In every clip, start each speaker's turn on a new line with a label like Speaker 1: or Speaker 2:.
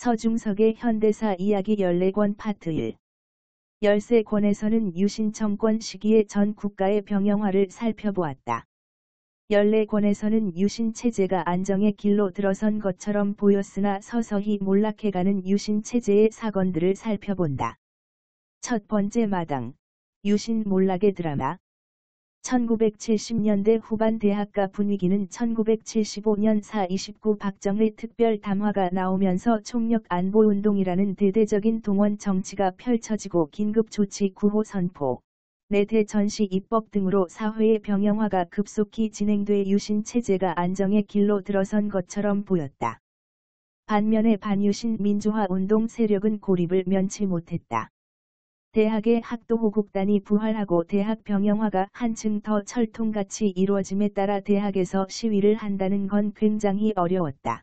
Speaker 1: 서중석의 현대사 이야기 14권 파트 1. 13권에서는 유신 정권 시기의 전 국가의 병영화를 살펴보았다. 14권에서는 유신 체제가 안정의 길로 들어선 것처럼 보였으나 서서히 몰락해가는 유신 체제의 사건들을 살펴본다. 첫 번째 마당, 유신 몰락의 드라마. 1970년대 후반 대학가 분위기는 1975년 4.29 박정희 특별 담화가 나오면서 총력 안보운동이라는 대대적인 동원 정치가 펼쳐지고 긴급조치 구호 선포, 내대 전시 입법 등으로 사회의 병영화가 급속히 진행돼 유신 체제가 안정의 길로 들어선 것처럼 보였다. 반면에 반유신 민주화 운동 세력은 고립을 면치 못했다. 대학의 학도호국단이 부활하고 대학 병영화가 한층 더 철통같이 이루어짐에 따라 대학에서 시위를 한다는 건 굉장히 어려웠다.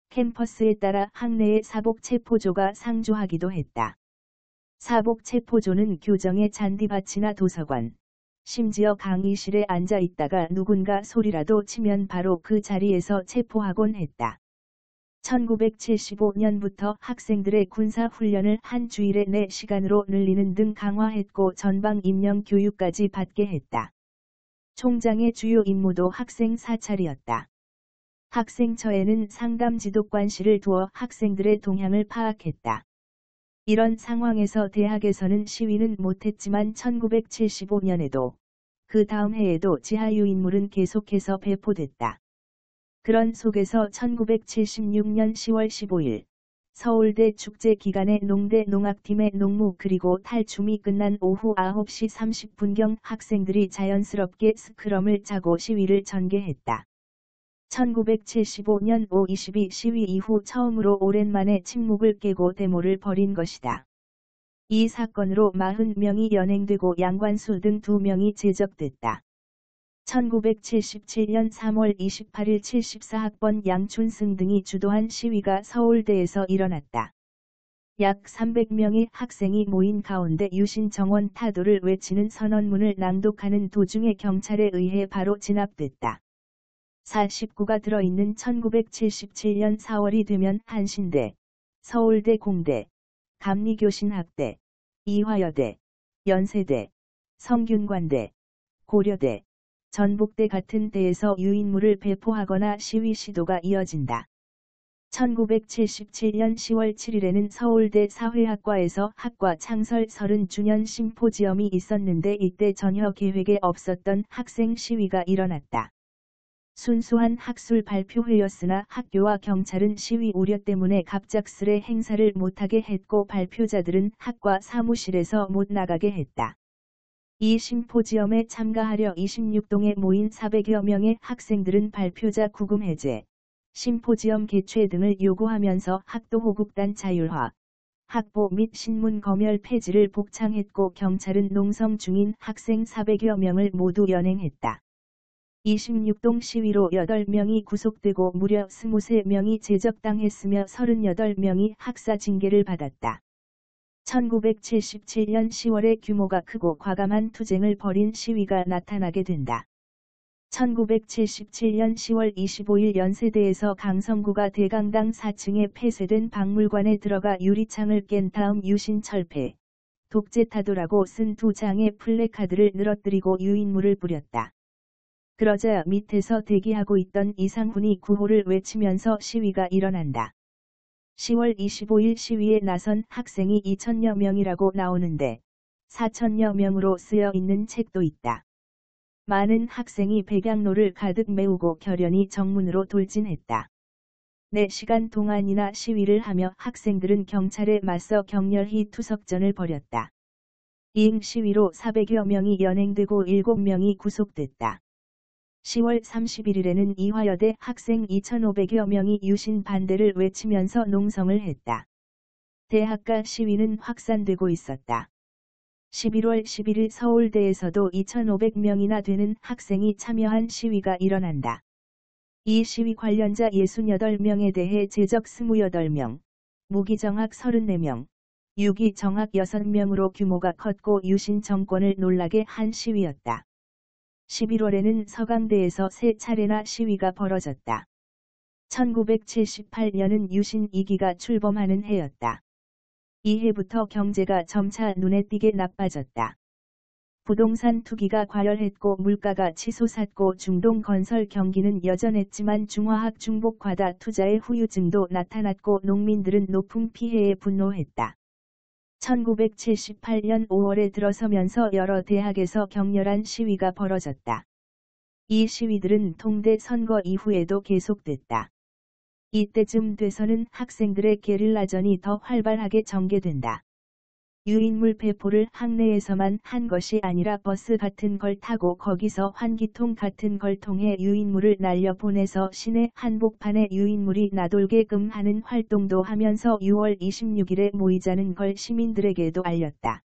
Speaker 1: 캠퍼스에 따라 학내의 사복체포조가 상주하기도 했다. 사복체포조는 교정의 잔디밭이나 도서관, 심지어 강의실에 앉아 있다가 누군가 소리라도 치면 바로 그 자리에서 체포하곤 했다. 1975년부터 학생들의 군사훈련을 한 주일에 4시간으로 늘리는 등 강화했고 전방 임명 교육까지 받게 했다. 총장의 주요 임무도 학생 사찰이었다. 학생처에는 상담 지도관실을 두어 학생들의 동향을 파악했다. 이런 상황에서 대학에서는 시위는 못했지만 1975년에도 그 다음 해에도 지하유인물은 계속해서 배포됐다. 그런 속에서 1976년 10월 15일 서울대 축제 기간에 농대 농악팀의 농무 그리고 탈춤이 끝난 오후 9시 30분경 학생들이 자연스럽게 스크럼을 짜고 시위를 전개했다. 1975년 5.22 시위 이후 처음으로 오랜만에 침묵을 깨고 데모를 벌인 것이다. 이 사건으로 40명이 연행되고 양관수 등 2명이 제적됐다. 1977년 3월 28일 74학번 양춘승 등이 주도한 시위가 서울대에서 일어났다. 약 300명의 학생이 모인 가운데 유신 정원 타도를 외치는 선언문을 낭독하는 도중에 경찰에 의해 바로 진압됐다. 49가 들어있는 1977년 4월이 되면 한신대, 서울대 공대, 감리교신학대, 이화여대, 연세대, 성균관대, 고려대, 전북대 같은 데에서 유인물을 배포하거나 시위 시도가 이어진다. 1977년 10월 7일에는 서울대 사회학과에서 학과 창설 30주년 심포지엄이 있었는데 이때 전혀 계획에 없었던 학생 시위가 일어났다. 순수한 학술 발표회였으나 학교와 경찰은 시위 우려 때문에 갑작스레 행사를 못하게 했고 발표자들은 학과 사무실에서 못 나가게 했다. 이 심포지엄에 참가하려 26동에 모인 400여 명의 학생들은 발표자 구금 해제, 심포지엄 개최 등을 요구하면서 학도호국단 자율화, 학보 및 신문 검열 폐지를 복창했고 경찰은 농성 중인 학생 400여 명을 모두 연행했다. 26동 시위로 8명이 구속되고 무려 23명이 제적당했으며 38명이 학사 징계를 받았다. 1977년 10월에 규모가 크고 과감한 투쟁을 벌인 시위가 나타나게 된다. 1977년 10월 25일 연세대에서 강성구가 대강당 4층에 폐쇄된 박물관에 들어가 유리창을 깬 다음 유신 철폐, 독재 타도라고 쓴 2장의 플래카드를 늘어뜨리고 유인물을 뿌렸다. 그러자 밑에서 대기하고 있던 이상훈이 구호를 외치면서 시위가 일어난다. 10월 25일 시위에 나선 학생이 2,000여 명이라고 나오는데 4,000여 명으로 쓰여 있는 책도 있다. 많은 학생이 백양로를 가득 메우고 결연히 정문으로 돌진했다. 4시간 동안이나 시위를 하며 학생들은 경찰에 맞서 격렬히 투석전을 벌였다. 이응 시위로 400여 명이 연행되고 7명이 구속됐다. 10월 31일에는 이화여대 학생 2,500여 명이 유신 반대를 외치면서 농성을 했다. 대학가 시위는 확산되고 있었다. 11월 11일 서울대에서도 2,500명이나 되는 학생이 참여한 시위가 일어난다. 이 시위 관련자 68명에 대해 제적 28명, 무기정학 34명, 유기정학 6명으로 규모가 컸고 유신 정권을 놀라게 한 시위였다. 11월에는 서강대에서 3차례나 시위가 벌어졌다. 1978년은 유신 2기가 출범하는 해였다. 이 해부터 경제가 점차 눈에 띄게 나빠졌다. 부동산 투기가 과열했고 물가가 치솟았고 중동 건설 경기는 여전했지만 중화학 중복 과다 투자의 후유증도 나타났고 농민들은 높은 피해에 분노했다. 1978년 5월에 들어서면서 여러 대학에서 격렬한 시위가 벌어졌다. 이 시위들은 통대 선거 이후에도 계속됐다. 이때쯤 돼서는 학생들의 게릴라전이 더 활발하게 전개된다. 유인물 배포를 학내에서만 한 것이 아니라 버스 같은 걸 타고 거기서 환기통 같은 걸 통해 유인물을 날려보내서 시내 한복판에 유인물이 나돌게끔 하는 활동도 하면서 6월 26일에 모이자는 걸 시민들에게도 알렸다.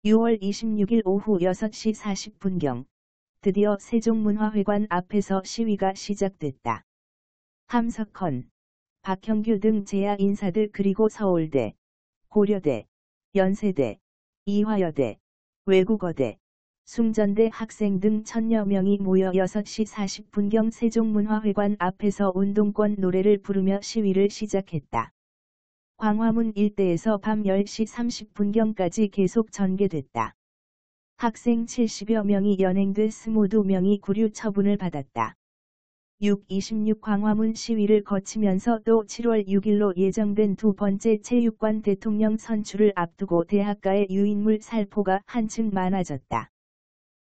Speaker 1: 6월 26일 오후 6시 40분경 드디어 세종문화회관 앞에서 시위가 시작됐다. 함석헌, 박형규 등 재야 인사들 그리고 서울대, 고려대, 연세대, 이화여대, 외국어대, 숭전대 학생 등 1000여 명이 모여 6시 40분경 세종문화회관 앞에서 운동권 노래를 부르며 시위를 시작했다. 광화문 일대에서 밤 10시 30분경까지 계속 전개됐다. 학생 70여 명이 연행돼 22명이 구류 처분을 받았다. 6.26 광화문 시위를 거치면서 또 7월 6일로 예정된 두 번째 체육관 대통령 선출을 앞두고 대학가의 유인물 살포가 한층 많아졌다.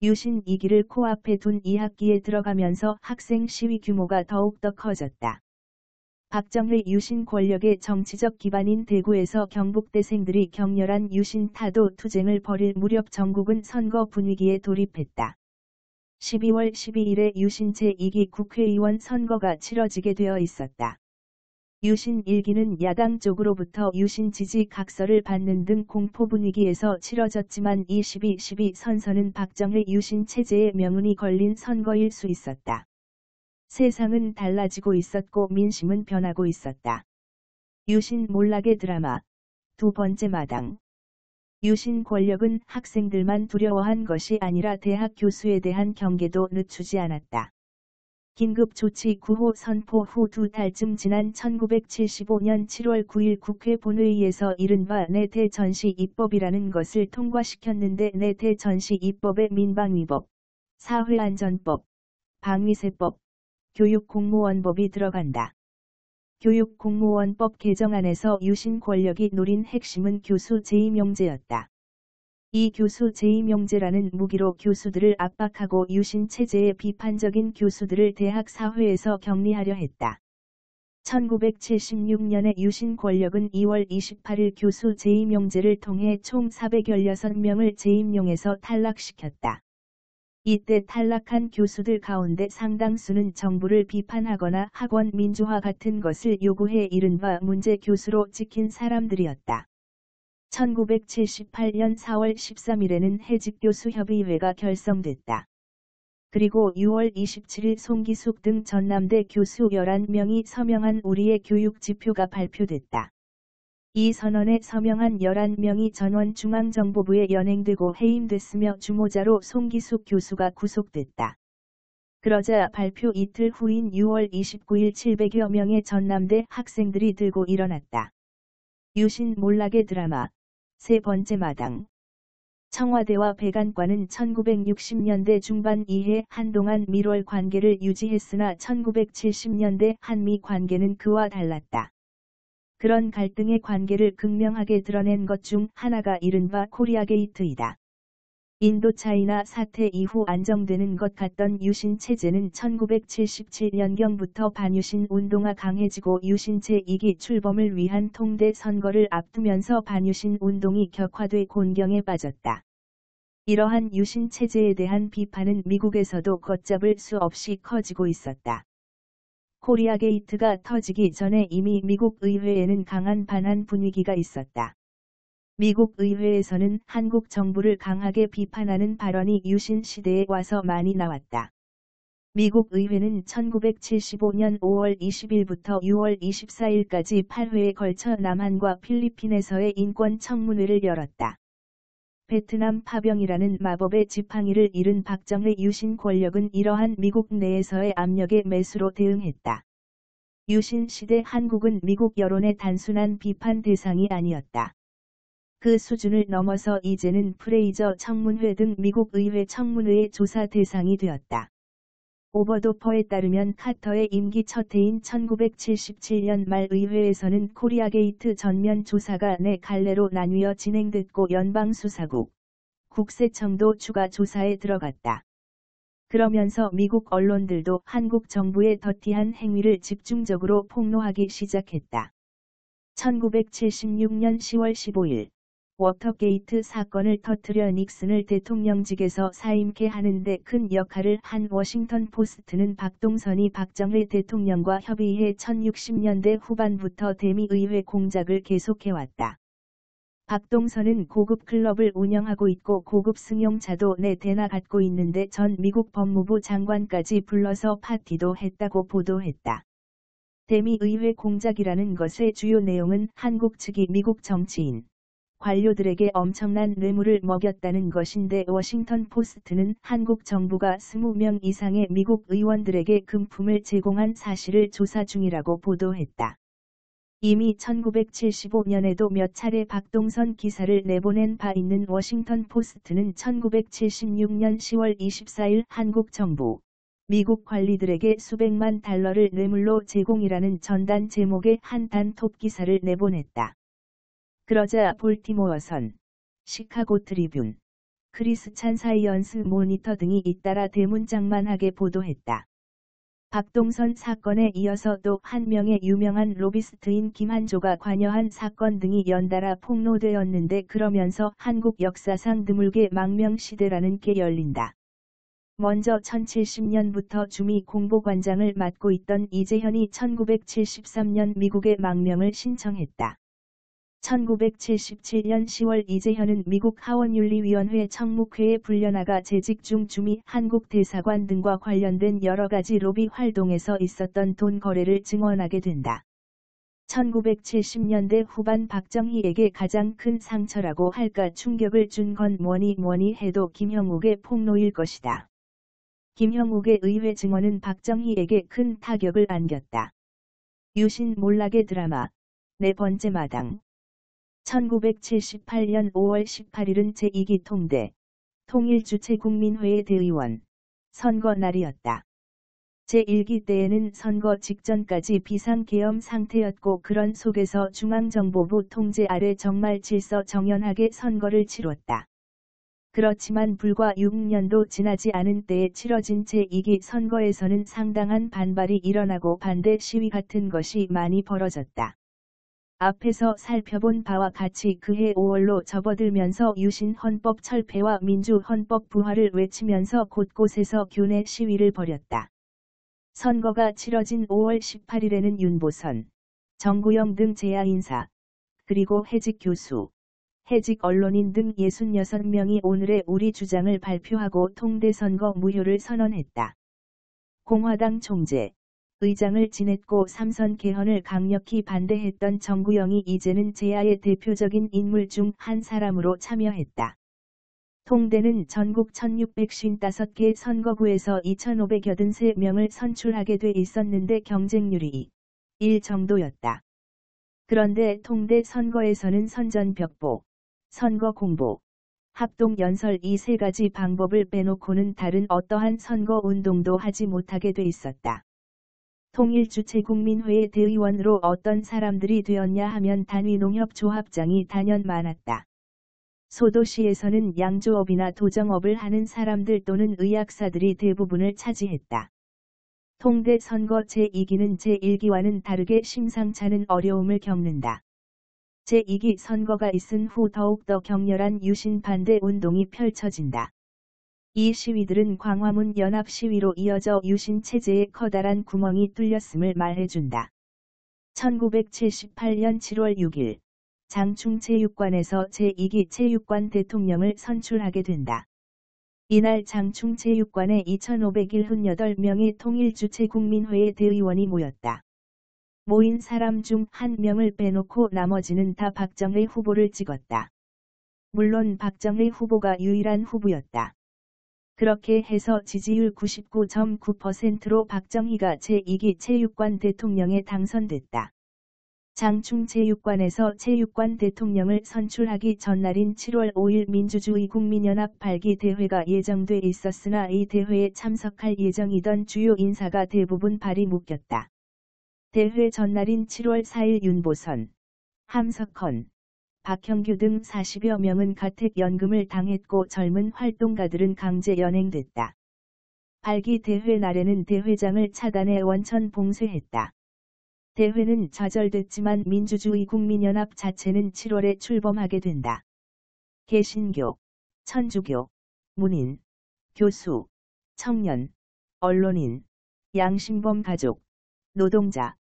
Speaker 1: 유신 2기를 코앞에 둔 2학기에 들어가면서 학생 시위 규모가 더욱더 커졌다. 박정희 유신 권력의 정치적 기반인 대구에서 경북대생들이 격렬한 유신 타도 투쟁을 벌일 무렵 전국은 선거 분위기에 돌입했다. 12월 12일에 유신 제2기 국회의원 선거가 치러지게 되어 있었다. 유신 1기는 야당 쪽으로부터 유신 지지 각서를 받는 등 공포 분위기에서 치러졌지만 이 12.12 선서는 박정희 유신 체제의 명운이 걸린 선거일 수 있었다. 세상은 달라지고 있었고 민심은 변하고 있었다. 유신 몰락의 드라마 두 번째 마당. 유신 권력은 학생들만 두려워한 것이 아니라 대학 교수에 대한 경계도 늦추지 않았다. 긴급조치 9호 선포 후 두 달쯤 지난 1975년 7월 9일 국회 본회의에서 이른바 내대 전시 입법이라는 것을 통과시켰는데 내대 전시 입법에 민방위법, 사회안전법, 방위세법, 교육공무원법이 들어간다. 교육공무원법 개정안에서 유신 권력이 노린 핵심은 교수 재임용제였다. 이 교수 재임용제라는 무기로 교수들을 압박하고 유신 체제의 비판적인 교수들을 대학 사회에서 격리하려 했다. 1976년에 유신 권력은 2월 28일 교수 재임용제를 통해 총 416명을 재임용에서 탈락시켰다. 이때 탈락한 교수들 가운데 상당수는 정부를 비판하거나 학원 민주화 같은 것을 요구해 이른바 문제 교수로 찍힌 사람들이었다. 1978년 4월 13일에는 해직교수협의회가 결성됐다. 그리고 6월 27일 송기숙 등 전남대 교수 11명이 서명한 우리의 교육 지표가 발표됐다. 이 선언에 서명한 11명이 전원 중앙정보부에 연행되고 해임됐으며 주모자로 송기숙 교수가 구속됐다. 그러자 발표 이틀 후인 6월 29일 700여 명의 전남대 학생들이 들고 일어났다. 유신 몰락의 드라마 세 번째 마당. 청와대와 백안과는 1960년대 중반 이해 한동안 밀월 관계를 유지했으나 1970년대 한미 관계는 그와 달랐다. 그런 갈등의 관계를 극명하게 드러낸 것 중 하나가 이른바 코리아 게이트이다. 인도차이나 사태 이후 안정되는 것 같던 유신 체제는 1977년경부터 반유신 운동가 강해지고 유신 제2기 출범을 위한 통대 선거를 앞두면서 반유신 운동이 격화돼 곤경에 빠졌다. 이러한 유신 체제에 대한 비판은 미국에서도 걷잡을 수 없이 커지고 있었다. 코리아 게이트가 터지기 전에 이미 미국 의회에는 강한 반한 분위기가 있었다. 미국 의회에서는 한국 정부를 강하게 비판하는 발언이 유신 시대에 와서 많이 나왔다. 미국 의회는 1975년 5월 20일부터 6월 24일까지 8회에 걸쳐 남한과 필리핀에서의 인권 청문회를 열었다. 베트남 파병이라는 마법의 지팡이를 잃은 박정희 유신 권력은 이러한 미국 내에서의 압력에 매수로 대응했다. 유신 시대 한국은 미국 여론의 단순한 비판 대상이 아니었다. 그 수준을 넘어서 이제는 프레이저 청문회 등 미국 의회 청문회의 조사 대상이 되었다. 오버도퍼에 따르면 카터의 임기 첫 해인 1977년 말 의회에서는 코리아게이트 전면 조사가 4갈래로 나뉘어 진행됐고 연방수사국, 국세청도 추가 조사에 들어갔다. 그러면서 미국 언론들도 한국 정부의 더티한 행위를 집중적으로 폭로하기 시작했다. 1976년 10월 15일 워터게이트 사건을 터뜨려 닉슨을 대통령직에서 사임케 하는 데 큰 역할을 한 워싱턴 포스트는 박동선이 박정희 대통령과 협의해 1960년대 후반부터 대미 의회 공작을 계속해왔다. 박동선은 고급 클럽을 운영하고 있고 고급 승용차도 4대나 갖고 있는데 전 미국 법무부 장관까지 불러서 파티도 했다고 보도했다. 대미 의회 공작이라는 것의 주요 내용은 한국 측이 미국 정치인, 관료들에게 엄청난 뇌물을 먹였다는 것인데 워싱턴 포스트는 한국 정부가 20명 이상의 미국 의원들에게 금품을 제공한 사실을 조사 중이라고 보도했다. 이미 1975년에도 몇 차례 박동선 기사를 내보낸 바 있는 워싱턴 포스트는 1976년 10월 24일 한국 정부, 미국 관리들에게 수백만 달러를 뇌물로 제공이라는 전단 제목의 한 단톱 기사를 내보냈다. 그러자 볼티모어선, 시카고 트리뷴, 크리스찬 사이언스 모니터 등이 잇따라 대문짝만하게 보도했다. 박동선 사건에 이어서 또 한 명의 유명한 로비스트인 김한조가 관여한 사건 등이 연달아 폭로되었는데 그러면서 한국 역사상 드물게 망명시대라는 게 열린다. 먼저 1070년부터 주미 공보관장을 맡고 있던 이재현이 1973년 미국에 망명을 신청했다. 1977년 10월 이재현은 미국 하원윤리위원회 청묵회에 불려나가 재직 중 주미 한국 대사관 등과 관련된 여러가지 로비 활동에서 있었던 돈 거래를 증언하게 된다. 1970년대 후반 박정희에게 가장 큰 상처라고 할까 충격을 준 건 뭐니 해도 김형욱의 폭로일 것이다. 김형욱의 의회 증언은 박정희에게 큰 타격을 안겼다. 유신 몰락의 드라마, 4번째 마당. 1978년 5월 18일은 제2기 통대, 통일주체국민회의 대의원, 선거 날이었다. 제1기 때에는 선거 직전까지 비상계엄 상태였고 그런 속에서 중앙정보부 통제 아래 정말 질서정연하게 선거를 치렀다. 그렇지만 불과 6년도 지나지 않은 때에 치러진 제2기 선거에서는 상당한 반발이 일어나고 반대 시위 같은 것이 많이 벌어졌다. 앞에서 살펴본 바와 같이 그해 5월로 접어들면서 유신 헌법 철폐와 민주 헌법 부활을 외치면서 곳곳에서 교내 시위를 벌였다. 선거가 치러진 5월 18일에는 윤보선, 정구영 등 재야 인사, 그리고 해직 교수, 해직 언론인 등 66명이 오늘의 우리 주장을 발표하고 통대선거 무효를 선언했다. 공화당 총재, 의장을 지냈고 삼선 개헌을 강력히 반대했던 정구영이 이제는 재야의 대표적인 인물 중 한 사람으로 참여했다. 통대는 전국 1655개 선거구에서 2583명을 선출하게 돼 있었는데 경쟁률이 1 정도였다. 그런데 통대 선거에서는 선전벽보, 선거 공보, 합동 연설 이 3가지 방법을 빼놓고는 다른 어떠한 선거 운동도 하지 못하게 돼 있었다. 통일주체국민회의 대의원으로 어떤 사람들이 되었냐 하면 단위농협조합장이 단연 많았다. 소도시에서는 양조업이나 도정업을 하는 사람들 또는 의학사들이 대부분을 차지했다. 통대 선거 제2기는 제1기와는 다르게 심상찮은 어려움을 겪는다. 제2기 선거가 있은 후 더욱더 격렬한 유신 반대 운동이 펼쳐진다. 이 시위들은 광화문 연합 시위로 이어져 유신 체제에 커다란 구멍이 뚫렸음을 말해준다. 1978년 7월 6일, 장충체육관에서 제2기 체육관 대통령을 선출하게 된다. 이날 장충체육관에 2578명의 통일주체국민회의 대의원이 모였다. 모인 사람 중 한 명을 빼놓고 나머지는 다 박정희 후보를 찍었다. 물론 박정희 후보가 유일한 후보였다. 그렇게 해서 지지율 99.9%로 박정희가 제2기 체육관 대통령에 당선됐다. 장충 체육관에서 체육관 대통령을 선출하기 전날인 7월 5일 민주주의 국민연합 발기 대회가 예정돼 있었으나 이 대회에 참석할 예정이던 주요 인사가 대부분 발이 묶였다. 대회 전날인 7월 4일 윤보선, 함석헌, 박형규 등 40여 명은 가택연금을 당했고 젊은 활동가들은 강제 연행됐다. 발기 대회 날에는 대회장을 차단해 원천 봉쇄했다. 대회는 좌절됐지만 민주주의 국민연합 자체는 7월에 출범하게 된다. 개신교, 천주교, 문인, 교수, 청년, 언론인, 양심범 가족, 노동자,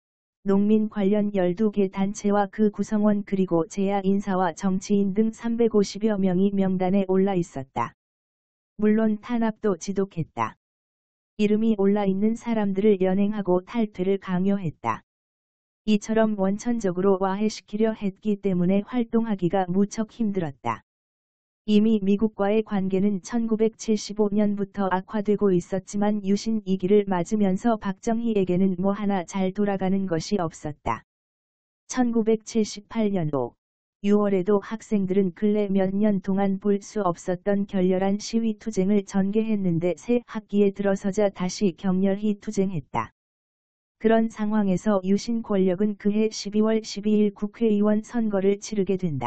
Speaker 1: 농민 관련 12개 단체와 그 구성원 그리고 재야 인사와 정치인 등 350여 명이 명단에 올라 있었다. 물론 탄압도 지독했다. 이름이 올라 있는 사람들을 연행하고 탈퇴를 강요했다. 이처럼 원천적으로 와해시키려 했기 때문에 활동하기가 무척 힘들었다. 이미 미국과의 관계는 1975년부터 악화되고 있었지만 유신 2기를 맞으면서 박정희에게는 뭐 하나 잘 돌아가는 것이 없었다. 1978년도 6월에도 학생들은 근래 몇 년 동안 볼 수 없었던 격렬한 시위 투쟁을 전개했는데 새 학기에 들어서자 다시 격렬히 투쟁했다. 그런 상황에서 유신 권력은 그해 12월 12일 국회의원 선거를 치르게 된다.